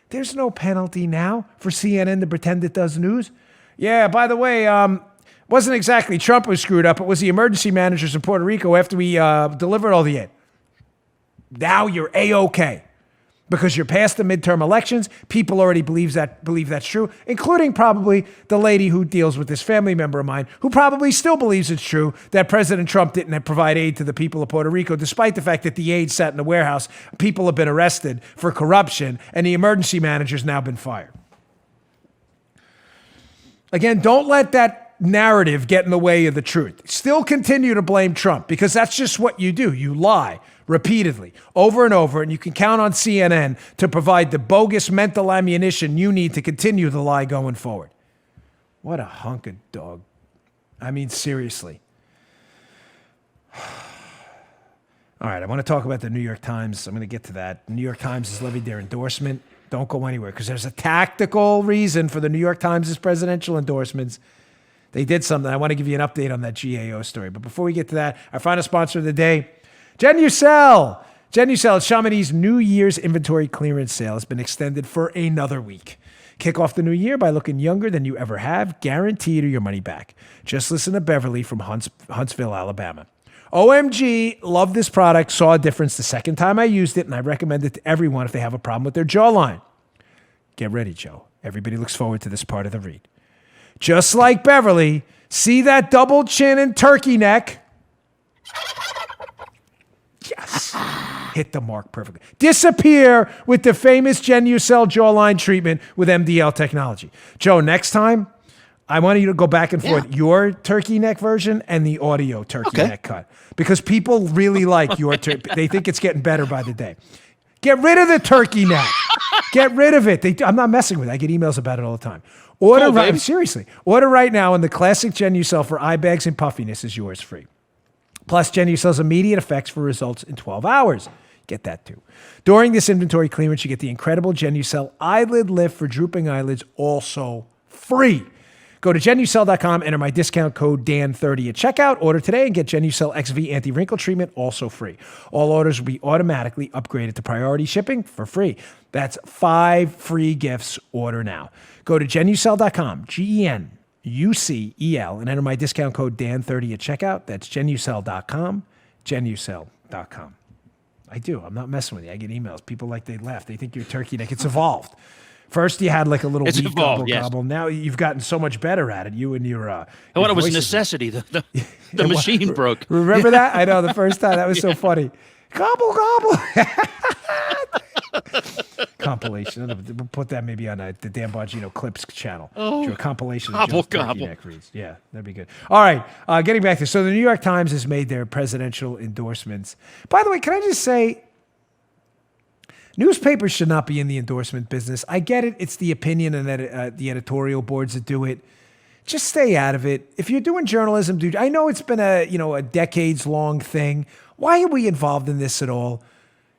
There's no penalty now for CNN to pretend it does news. Yeah, by the way, wasn't exactly Trump who screwed up. It was the emergency managers in Puerto Rico after we delivered all the aid. Now you're A-OK. Because you're past the midterm elections. People already believe that's true, including probably the lady who deals with this family member of mine, who probably still believes it's true that President Trump didn't provide aid to the people of Puerto Rico, despite the fact that the aid sat in the warehouse. People have been arrested for corruption, and the emergency manager's now been fired. Again, don't let that narrative get in the way of the truth. Still continue to blame Trump, because that's just what you do. You lie repeatedly, over and over, and you can count on CNN to provide the bogus mental ammunition you need to continue the lie going forward. What a hunk of dog. I mean, seriously. All right, I want to talk about the New York Times. I'm going to get to that. The New York Times has levied their endorsement. Don't go anywhere, because there's a tactical reason for the New York Times' presidential endorsements. They did something. I want to give you an update on that GAO story. But before we get to that, our final sponsor of the day, Genucel. Genucel, Chamonix's New Year's inventory clearance sale has been extended for another week. Kick off the new year by looking younger than you ever have, guaranteed or your money back. Just listen to Beverly from Huntsville, Alabama. OMG, love this product, saw a difference the second time I used it, and I recommend it to everyone if they have a problem with their jawline. Get ready, Joe. Everybody looks forward to this part of the read. Just like Beverly, see that double chin and turkey neck? Yes. Hit the mark perfectly. Disappear with the famous Genucel jawline treatment with MDL technology. Joe, next time, I want you to go back and forth your turkey neck version and the audio turkey neck cut. Because people really like your they think it's getting better by the day. Get rid of the turkey neck. Get rid of it. I'm not messing with it. I get emails about it all the time. Seriously. Order right now, and the classic Genucel for eye bags and puffiness is yours free. Plus, Genucel's immediate effects for results in 12 hours. Get that too. During this inventory clearance, you get the incredible Genucel eyelid lift for drooping eyelids, also free. Go to Genucel.com, enter my discount code DAN30 at checkout. Order today and get Genucel XV anti-wrinkle treatment, also free. All orders will be automatically upgraded to priority shipping for free. That's 5 free gifts. Order now. Go to Genucel.com, GENUCEL, and enter my discount code DAN30 at checkout. That's Genucel.com, Genucel.com. I do. I'm not messing with you. I get emails. People they laugh. They think you're turkey neck. It's evolved. First, you had like a little weak gobble. Now you've gotten so much better at it. You and your it was a necessity. The machine broke. Remember that? I know the first time. That was so funny. Gobble, gobble. Compilation. We'll put that maybe on the Dan Bongino Clips channel. Oh, a compilation of Joe's turkey neck reads. Yeah, that'd be good. All right, getting back to this. So the New York Times has made their presidential endorsements. By the way, can I just say, newspapers should not be in the endorsement business. I get it. It's the opinion and the editorial boards that do it. Just stay out of it. If you're doing journalism, dude, I know it's been a decades-long thing. Why are we involved in this at all?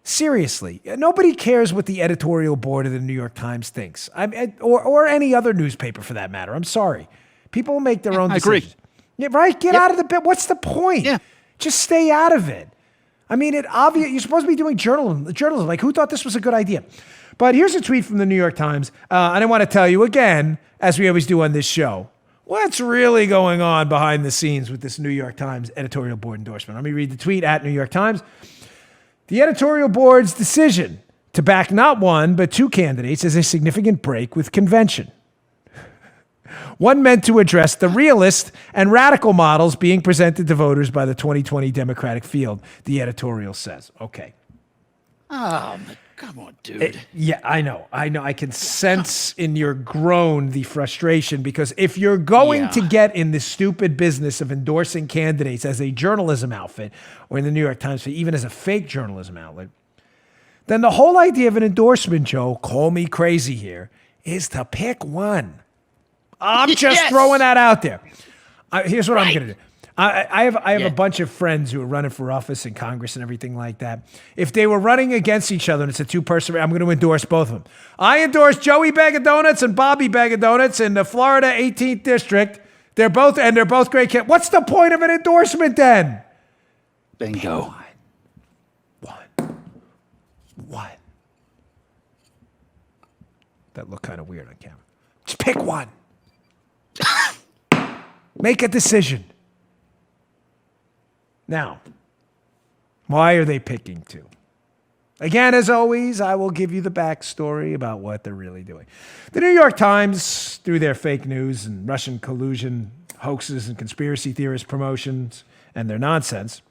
Seriously, nobody cares what the editorial board of the New York Times thinks, or any other newspaper for that matter. I'm sorry. People make their own decisions. I agree. Yeah, right? Get out of the bit. What's the point? Yeah. Just stay out of it. I mean, you're supposed to be doing journalism. Like, who thought this was a good idea? But here's a tweet from the New York Times. And I want to tell you again, as we always do on this show, what's really going on behind the scenes with this New York Times editorial board endorsement. Let me read the tweet at New York Times. The editorial board's decision to back not one, but 2 candidates is a significant break with convention. One meant to address the realist and radical models being presented to voters by the 2020 Democratic field, the editorial says. Okay. Oh, come on, dude. Yeah, I know. I can sense in your groan the frustration, because if you're going to get in this stupid business of endorsing candidates as a journalism outfit, or in the New York Times, even as a fake journalism outlet, then the whole idea of an endorsement, Joe, call me crazy here, is to pick one. I'm just throwing that out there. Here's what I'm going to do. I have a bunch of friends who are running for office in Congress and everything like that. If they were running against each other and it's a two-person, I'm going to endorse both of them. I endorse Joey Bag of Donuts and Bobby Bag of Donuts in the Florida 18th District. They're both great kids. What's the point of an endorsement then? Bingo. One. That looked kind of weird on camera. Just pick one. Make a decision. Now, why are they picking two? Again, as always, I will give you the backstory about what they're really doing. The New York Times, through their fake news and Russian collusion hoaxes and conspiracy theorist promotions and their nonsense,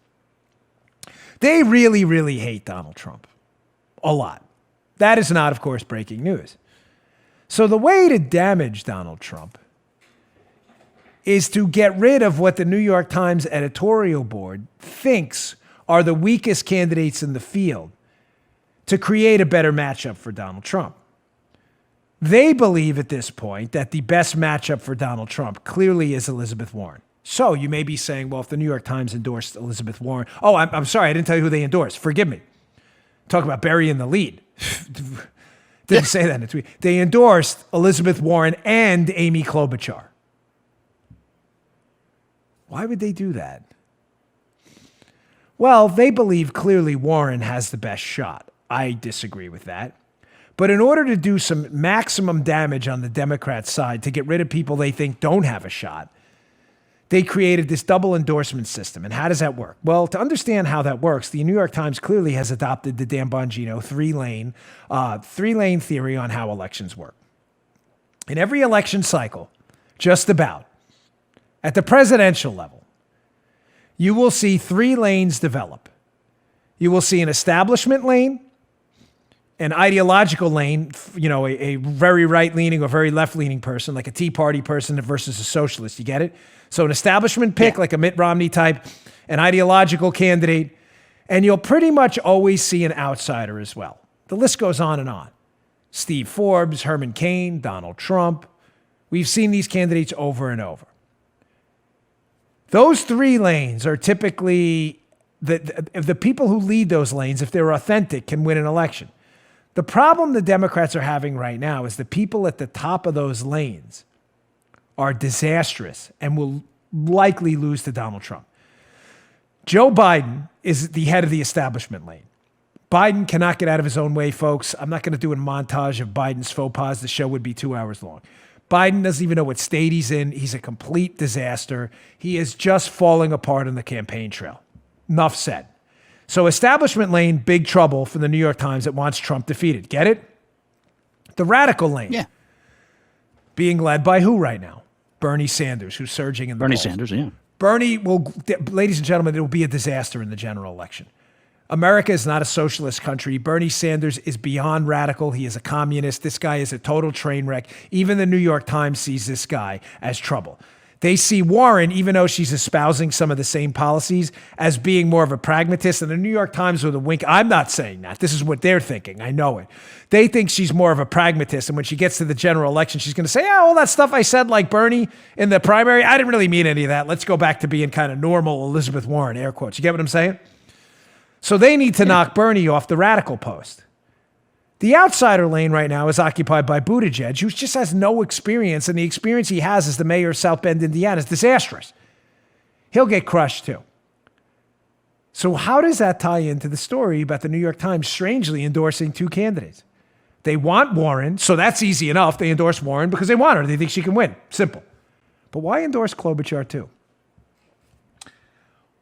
they really, really hate Donald Trump. A lot. That is not, of course, breaking news. So the way to damage Donald Trump is to get rid of what the New York Times editorial board thinks are the weakest candidates in the field to create a better matchup for Donald Trump. They believe at this point that the best matchup for Donald Trump clearly is Elizabeth Warren. So you may be saying, well, if the New York Times endorsed Elizabeth Warren, I'm sorry, I didn't tell you who they endorsed. Forgive me. Talk about burying the lead. Didn't say that in a tweet. They endorsed Elizabeth Warren and Amy Klobuchar. Why would they do that? Well, they believe clearly Warren has the best shot. I disagree with that. But in order to do some maximum damage on the Democrat side to get rid of people they think don't have a shot, they created this double endorsement system. And how does that work? Well, to understand how that works, the New York Times clearly has adopted the Dan Bongino three-lane theory on how elections work. In every election cycle, just about, at the presidential level, you will see 3 lanes develop. You will see an establishment lane, an ideological lane, a very right-leaning or very left-leaning person, like a Tea Party person versus a socialist. You get it? So an establishment pick, like a Mitt Romney type, an ideological candidate, and you'll pretty much always see an outsider as well. The list goes on and on. Steve Forbes, Herman Cain, Donald Trump. We've seen these candidates over and over. Those 3 lanes are typically, the people who lead those lanes, if they're authentic, can win an election. The problem the Democrats are having right now is the people at the top of those lanes are disastrous and will likely lose to Donald Trump. Joe Biden is the head of the establishment lane. Biden cannot get out of his own way, folks. I'm not going to do a montage of Biden's faux pas. The show would be 2 hours long. Biden doesn't even know what state he's in. He's a complete disaster. He is just falling apart on the campaign trail. Enough said. So establishment lane, big trouble for the New York Times that wants Trump defeated. Get it? The radical lane, being led by who right now? Bernie Sanders, who's surging in the polls. Sanders, yeah. Bernie will, ladies and gentlemen, it will be a disaster in the general election. America is not a socialist country. Bernie Sanders is beyond radical. He is a communist. This guy is a total train wreck. Even the New York Times sees this guy as trouble. They see Warren, even though she's espousing some of the same policies, as being more of a pragmatist. And the New York Times with a wink, I'm not saying that. This is what they're thinking. I know it. They think she's more of a pragmatist. And when she gets to the general election, she's going to say, all that stuff I said like Bernie in the primary, I didn't really mean any of that. Let's go back to being kind of normal Elizabeth Warren, air quotes. You get what I'm saying? So they need to knock Bernie off the radical post. The outsider lane right now is occupied by Buttigieg, who just has no experience, and the experience he has as the mayor of South Bend, Indiana, is disastrous. He'll get crushed too. So how does that tie into the story about the New York Times strangely endorsing 2 candidates? They want Warren, so that's easy enough. They endorse Warren because they want her. They think she can win. Simple. But why endorse Klobuchar too?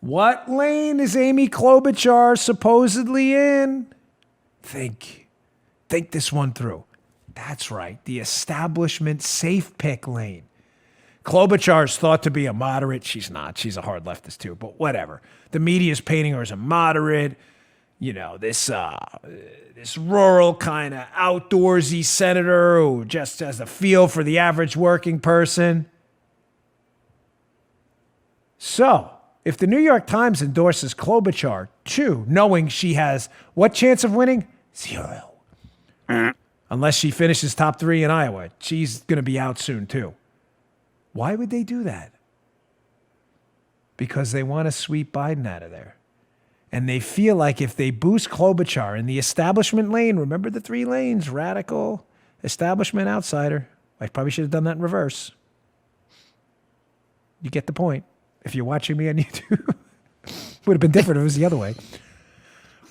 What lane is Amy Klobuchar supposedly in? Think this one through. That's right, the establishment safe pick lane. Klobuchar is thought to be a moderate. She's not. She's a hard leftist too, but whatever. The media is painting her as a moderate. This rural kind of outdoorsy senator who just has a feel for the average working person. So, if the New York Times endorses Klobuchar too, knowing she has what chance of winning? 0. Unless she finishes top 3 in Iowa. She's going to be out soon too. Why would they do that? because they want to sweep Biden out of there. And they feel like if they boost Klobuchar in the establishment lane, remember the 3 lanes, radical, establishment, outsider. I probably should have done that in reverse. You get the point. If you're watching me on YouTube, would have been different if it was the other way.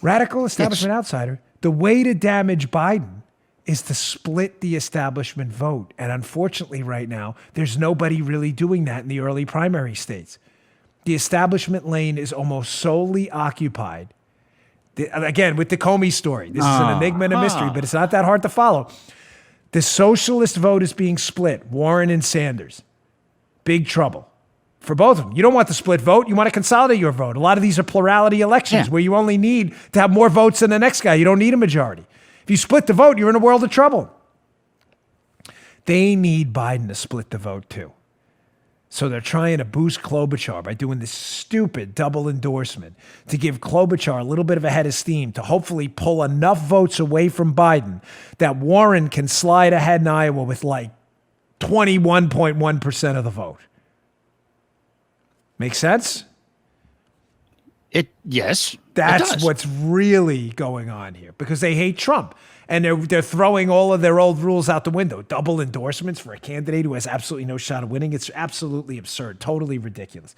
Radical, establishment, outsider. The way to damage Biden is to split the establishment vote. And unfortunately right now, there's nobody really doing that in the early primary states. The establishment lane is almost solely occupied. Again, with the Comey story. This is an enigma and a mystery, but it's not that hard to follow. The socialist vote is being split. Warren and Sanders. Big trouble for both of them. You don't want the split vote. You want to consolidate your vote. A lot of these are plurality elections where you only need to have more votes than the next guy. You don't need a majority. If you split the vote, you're in a world of trouble. They need Biden to split the vote too. So they're trying to boost Klobuchar by doing this stupid double endorsement to give Klobuchar a little bit of a head of steam to hopefully pull enough votes away from Biden that Warren can slide ahead in Iowa with like 21.1% of the vote. Make sense? Yes. That's what's really going on here because they hate Trump. And they're throwing all of their old rules out the window. Double endorsements for a candidate who has absolutely no shot of winning. It's absolutely absurd. Totally ridiculous.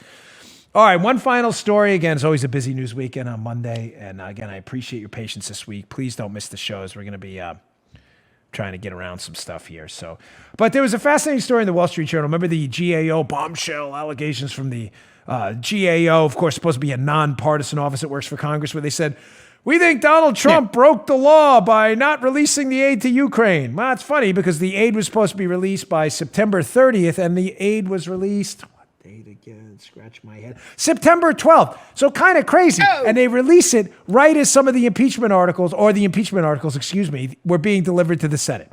All right, one final story. Again, it's always a busy news weekend on Monday. And again, I appreciate your patience this week. Please don't miss the shows. We're going to be trying to get around some stuff here. But there was a fascinating story in the Wall Street Journal. Remember the GAO bombshell allegations from the GAO, of course, supposed to be a nonpartisan office that works for Congress, where they said, we think Donald Trump broke the law by not releasing the aid to Ukraine. Well, it's funny because the aid was supposed to be released by September 30th, and the aid was released, what date again? Scratch my head. September 12th. So kind of crazy. Oh. And they release it right as some of the impeachment articles, were being delivered to the Senate.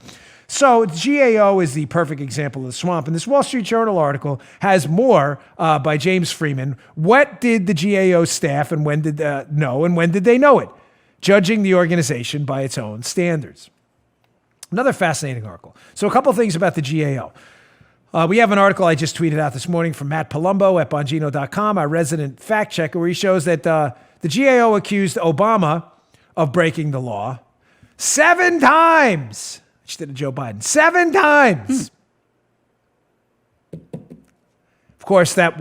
So GAO is the perfect example of the swamp. And this Wall Street Journal article has more by James Freeman. What did the GAO staff and when did know and when did they know it? Judging the organization by its own standards. Another fascinating article. So a couple things about the GAO. We have an article I just tweeted out this morning from Matt Palumbo at Bongino.com, our resident fact checker, where he shows that the GAO accused Obama of breaking the law 7 times. Instead of Joe Biden. 7 times. Of course, there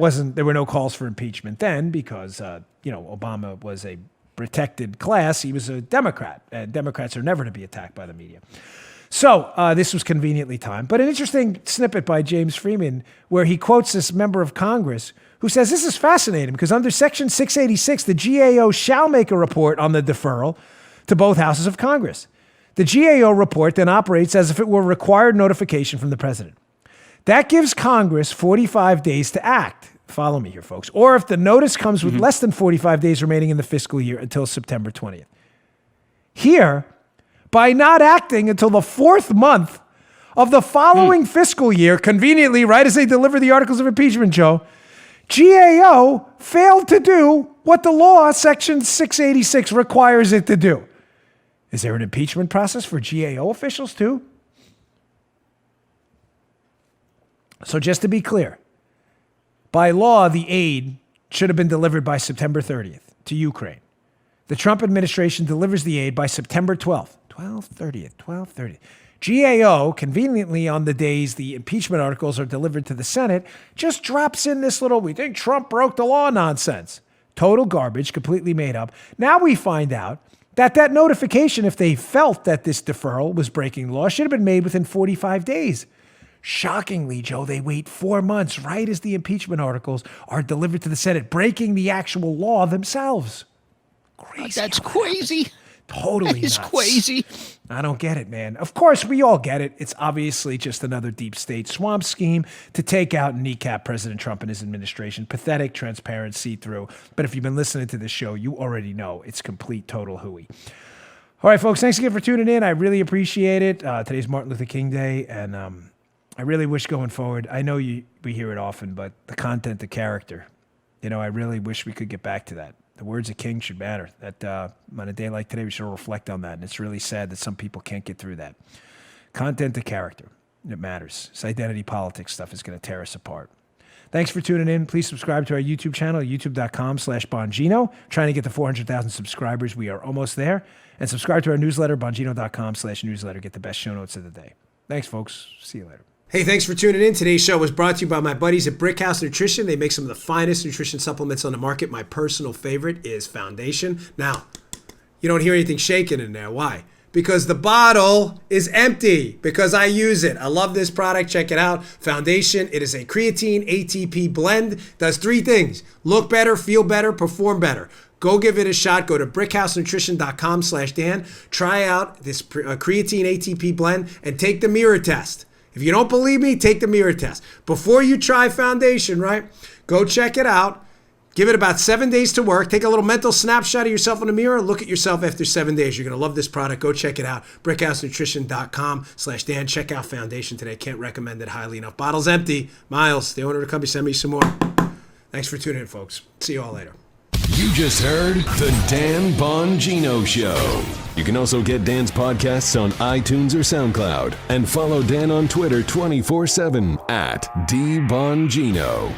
were no calls for impeachment then because, Obama was a protected class. He was a Democrat. And Democrats are never to be attacked by the media. So this was conveniently timed. But an interesting snippet by James Freeman where he quotes this member of Congress who says, this is fascinating because under Section 686, the GAO shall make a report on the deferral to both houses of Congress. The GAO report then operates as if it were required notification from the president. That gives Congress 45 days to act. Follow me here, folks. Or if the notice comes with less than 45 days remaining in the fiscal year until September 20th. Here, by not acting until the 4th month of the following fiscal year, conveniently, right as they deliver the articles of impeachment, Joe, GAO failed to do what the law, Section 686, requires it to do. Is there an impeachment process for GAO officials too? So just to be clear, by law, the aid should have been delivered by September 30th to Ukraine. The Trump administration delivers the aid by September 12th. 12/30th. GAO, conveniently on the days the impeachment articles are delivered to the Senate, just drops in this little, we think Trump broke the law nonsense. Total garbage, completely made up. Now we find out that notification, if they felt that this deferral was breaking law, should have been made within 45 days. Shockingly, Joe, they wait 4 months right as the impeachment articles are delivered to the Senate, breaking the actual law themselves. Crazy. That's crazy. Totally nuts. It's crazy. I don't get it, man. Of course, we all get it. It's obviously just another deep state swamp scheme to take out and kneecap President Trump and his administration. Pathetic, transparent, see-through. But if you've been listening to this show, you already know it's complete, total hooey. All right, folks, thanks again for tuning in. I really appreciate it. Today's Martin Luther King Day, and I really wish going forward, I know we hear it often, but the content, the character, I really wish we could get back to that. The words of King should matter. That on a day like today, we should reflect on that. And it's really sad that some people can't get through that. Content to character. It matters. This identity politics stuff is going to tear us apart. Thanks for tuning in. Please subscribe to our YouTube channel, youtube.com/Bongino. Trying to get to 400,000 subscribers. We are almost there. And subscribe to our newsletter, Bongino.com/newsletter. Get the best show notes of the day. Thanks, folks. See you later. Hey, thanks for tuning in. Today's show was brought to you by my buddies at Brickhouse Nutrition. They make some of the finest nutrition supplements on the market. My personal favorite is Foundation. Now, you don't hear anything shaking in there. Why? Because the bottle is empty, because I use it. I love this product. Check it out. Foundation. It is a creatine ATP blend. Does 3 things. Look better, feel better, perform better. Go give it a shot. Go to brickhousenutrition.com/Dan. Try out this creatine ATP blend and take the mirror test. If you don't believe me, take the mirror test. Before you try Foundation, right? Go check it out. Give it about 7 days to work. Take a little mental snapshot of yourself in the mirror. Look at yourself after 7 days. You're going to love this product. Go check it out. brickhousenutrition.com/Dan. Check out Foundation today. Can't recommend it highly enough. Bottle's empty. Miles, the owner of the company, send me some more. Thanks for tuning in, folks. See you all later. You just heard The Dan Bongino Show. You can also get Dan's podcasts on iTunes or SoundCloud. And follow Dan on Twitter 24/7 @DBongino.